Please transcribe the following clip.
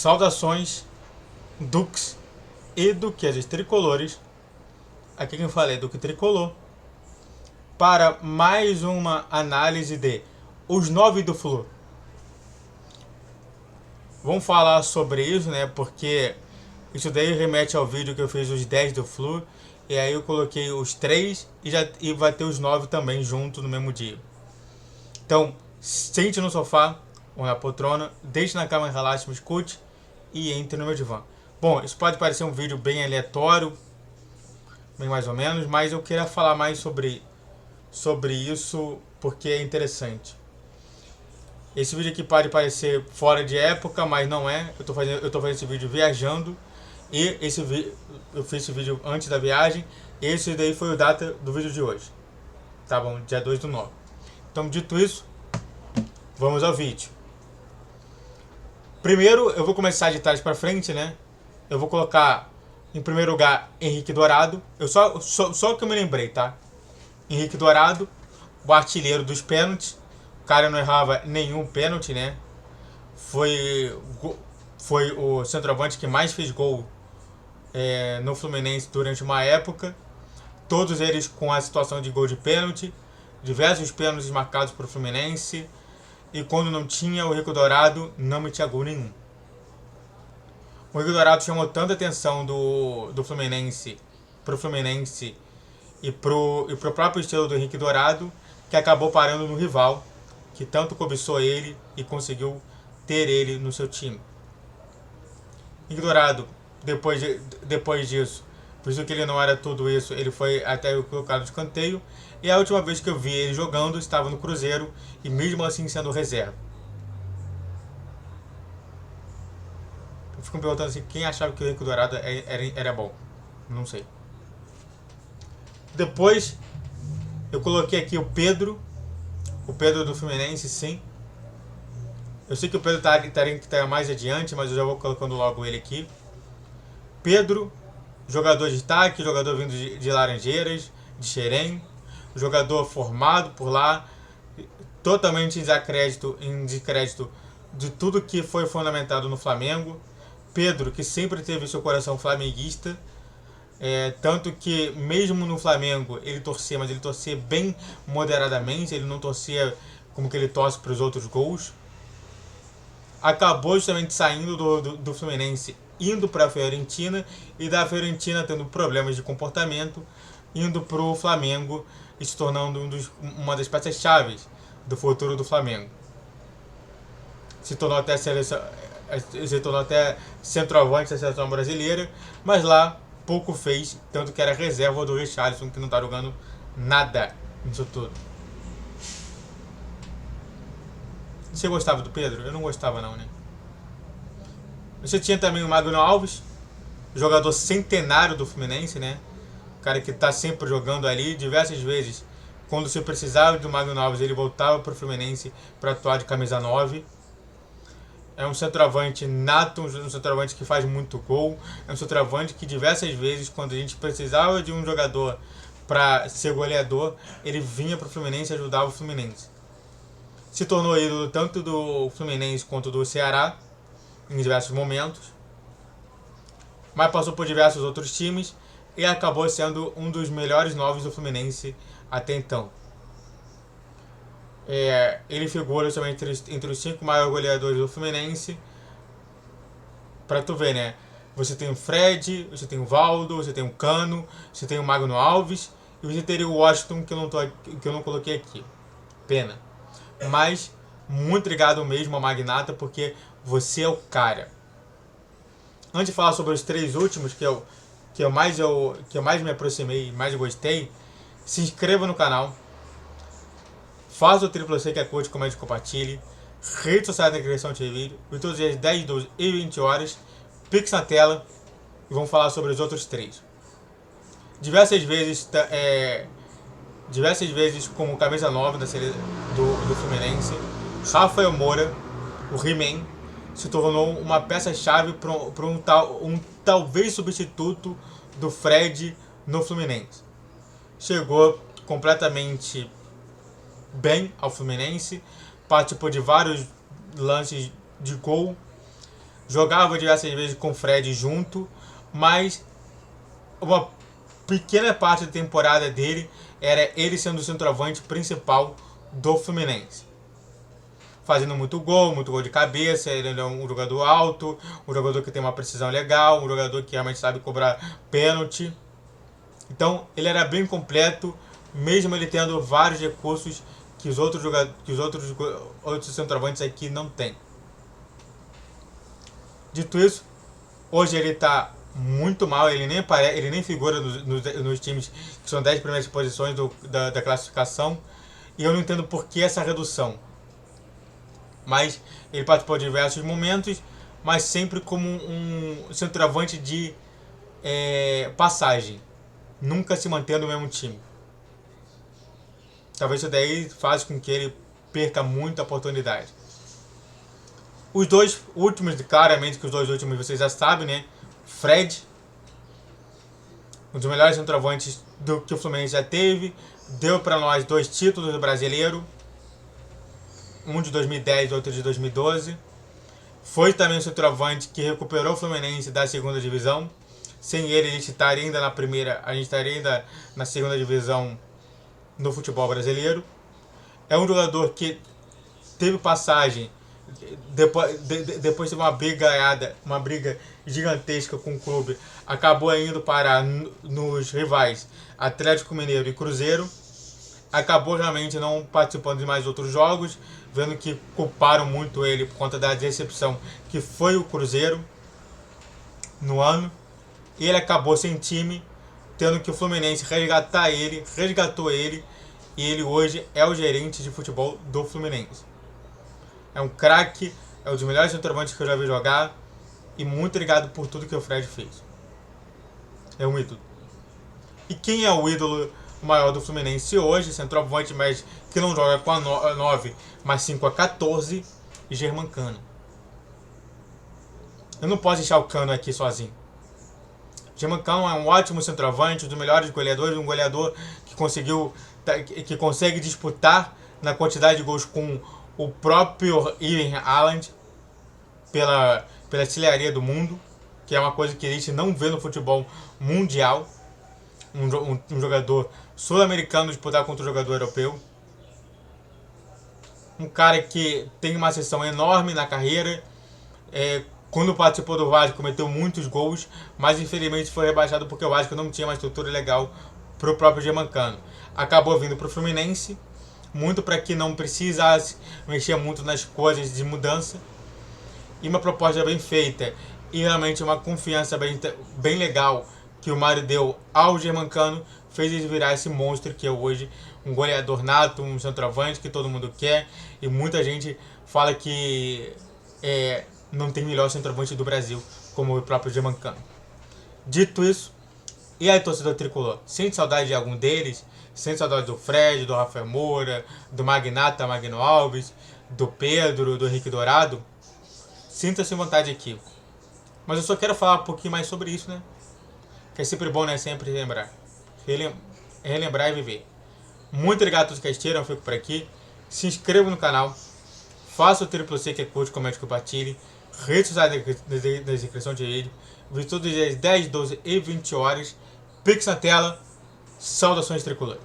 Saudações, Dux e duquesas tricolores. Aqui quem fala é Duque Tricolor. Para mais uma análise de os 9 do Flu. Vamos falar sobre isso, né? Porque isso daí remete ao vídeo que eu fiz os 10 do Flu. E aí eu coloquei os 3 e vai ter os 9 também junto no mesmo dia. Então, sente no sofá ou na poltrona, deixe na cama, relaxe, me escute e entre no meu divã. Bom, isso pode parecer um vídeo bem aleatório, bem mais ou menos, mas eu queria falar mais sobre isso porque é interessante. Esse vídeo aqui pode parecer fora de época, mas não é. Eu tô fazendo esse vídeo viajando e eu fiz esse vídeo antes da viagem. Esse daí foi o data do vídeo de hoje. Tá bom? Dia 2/9. Então, dito isso, vamos ao vídeo. Primeiro, eu vou começar de trás para frente, né? Eu vou colocar em primeiro lugar Henrique Dourado. Eu só que eu me lembrei, tá? Henrique Dourado, o artilheiro dos pênaltis. O cara não errava nenhum pênalti, né? Foi o centroavante que mais fez gol no Fluminense durante uma época. Todos eles com a situação de gol de pênalti. Diversos pênaltis marcados para o Fluminense. E quando não tinha, o Henrique Dourado não metia gol nenhum. O Henrique Dourado chamou tanta atenção do Fluminense pro Fluminense e pro próprio estilo do Henrique Dourado, que acabou parando no rival, que tanto cobiçou ele e conseguiu ter ele no seu time. Henrique Dourado, depois disso, visto que ele não era tudo isso, ele foi até colocado de escanteio. E a última vez que eu vi ele jogando estava no Cruzeiro e mesmo assim sendo reserva. Eu fico me perguntando assim, quem achava que o Henrique Dourado era bom? Não sei. Depois eu coloquei aqui o Pedro do Fluminense, sim. Eu sei que o Pedro estaria que estar mais adiante, mas eu já vou colocando logo ele aqui. Pedro, jogador de destaque, jogador vindo de Laranjeiras, de Xerém, jogador formado por lá, totalmente em descrédito de tudo que foi fundamentado no Flamengo. Pedro, que sempre teve seu coração flamenguista, tanto que mesmo no Flamengo ele torcia, mas ele torcia bem moderadamente, ele não torcia como que ele torce para os outros gols. Acabou justamente saindo do Fluminense, indo para a Fiorentina, e da Fiorentina tendo problemas de comportamento, indo para o Flamengo e se tornando uma das peças-chave do futuro do Flamengo. Se tornou até centroavante da seleção brasileira, mas lá pouco fez, tanto que era reserva do Richarlison, que não está jogando nada nisso tudo. Você gostava do Pedro? Eu não gostava não, né? Você tinha também o Magno Alves, jogador centenário do Fluminense, né? O cara que está sempre jogando ali, diversas vezes. Quando se precisava do Magno Alves, ele voltava para o Fluminense para atuar de camisa 9. É um centroavante nato, um centroavante que faz muito gol. É um centroavante que diversas vezes, quando a gente precisava de um jogador para ser goleador, ele vinha para o Fluminense e ajudava o Fluminense. Se tornou ídolo tanto do Fluminense quanto do Ceará, em diversos momentos. Mas passou por diversos outros times e acabou sendo um dos melhores 9 do Fluminense até então. Ele figura somente entre os 5 maiores goleadores do Fluminense. Pra tu ver, né? Você tem o Fred, você tem o Valdo, você tem o Cano, você tem o Magno Alves e você teria o Washington, que eu não coloquei aqui. Pena. Mas muito obrigado mesmo ao Magnata, porque você é o cara. Antes de falar sobre os 3 últimos que eu mais me aproximei e mais gostei, se inscreva no canal. Faça o triplo C que é curte, comente e compartilhe. Rede social da inscrição de vídeo. E todos os dias 10, 12 e 20 horas. Pix na tela. E vamos falar sobre os outros 3. Diversas vezes como camisa 9 do Fluminense, Rafael Moura, o He-Man, se tornou uma peça-chave para um talvez substituto do Fred no Fluminense. Chegou completamente bem ao Fluminense, participou de vários lances de gol, Jogava diversas vezes com o Fred junto, mas uma pequena parte da temporada dele era ele sendo o centroavante principal do Fluminense. Fazendo muito gol de cabeça, ele é um jogador alto, um jogador que tem uma precisão legal, um jogador que realmente sabe cobrar pênalti. Então ele era bem completo, mesmo ele tendo vários recursos que os outros centroavantes aqui não têm. Dito isso, hoje ele está muito mal, ele nem figura nos times que são 10 primeiras posições da classificação, e eu não entendo por que essa redução. Mas ele participou de diversos momentos, mas sempre como um centroavante de passagem, nunca se mantendo no mesmo time. Talvez isso daí faça com que ele perca muita oportunidade. Os dois últimos, claramente que os dois últimos vocês já sabem, né? Fred, um dos melhores centroavantes que o Fluminense já teve, deu para nós 2 títulos do Brasileiro, um de 2010 e outro de 2012. Foi também o centroavante que recuperou o Fluminense da segunda divisão. Sem ele, a gente estaria ainda na primeira, a gente estaria ainda na segunda divisão no futebol brasileiro. É um jogador que teve passagem, depois teve uma briga gigantesca com o clube, acabou indo parar nos rivais Atlético Mineiro e Cruzeiro. Acabou realmente não participando de mais outros jogos, vendo que culparam muito ele por conta da decepção que foi o Cruzeiro no ano. E ele acabou sem time, tendo que o Fluminense resgatou ele, e ele hoje é o gerente de futebol do Fluminense. É um craque, é um dos melhores centroavantes que eu já vi jogar, e muito obrigado por tudo que o Fred fez. É um ídolo. E quem é o ídolo maior do Fluminense hoje? Centroavante, mas que não joga com a 9, mas sim com a 14, e Germancano. Eu não posso deixar o Cano aqui sozinho. Germancano é um ótimo centroavante, um dos melhores goleadores, um goleador que consegue disputar na quantidade de gols com o próprio Erling Haaland pela artilharia do mundo, que é uma coisa que a gente não vê no futebol mundial. Um jogador sul-americano disputar contra um jogador europeu. Um cara que tem uma ascensão enorme na carreira. Quando participou do Vasco, cometeu muitos gols, mas infelizmente foi rebaixado porque o Vasco não tinha uma estrutura legal para o próprio Germancano. Acabou vindo para o Fluminense, muito para que não precisasse mexer muito nas coisas de mudança. E uma proposta bem feita e realmente uma confiança bem legal que o Mário deu ao Germancano, fez ele virar esse monstro que é hoje um goleador nato, um centroavante que todo mundo quer, e muita gente fala que não tem melhor centroavante do Brasil como o próprio Germancano. Dito isso, e aí, torcedor tricolor, sente saudade de algum deles? Sente saudade do Fred, do Rafael Moura, do Magnata Magno Alves, do Pedro, do Henrique Dourado? Sinta-se à vontade aqui. Mas eu só quero falar um pouquinho mais sobre isso, né? Que é sempre bom, né? Sempre relembrar. Relembrar e viver. Muito obrigado a todos que assistiram, eu fico por aqui. Se inscreva no canal. Faça o triplo C, que é curte, comente, compartilhe. Redes sociais da descrição de vídeo. Vídeo todos os dias 10, 12 e 20 horas. Pix na tela. Saudações tricolor.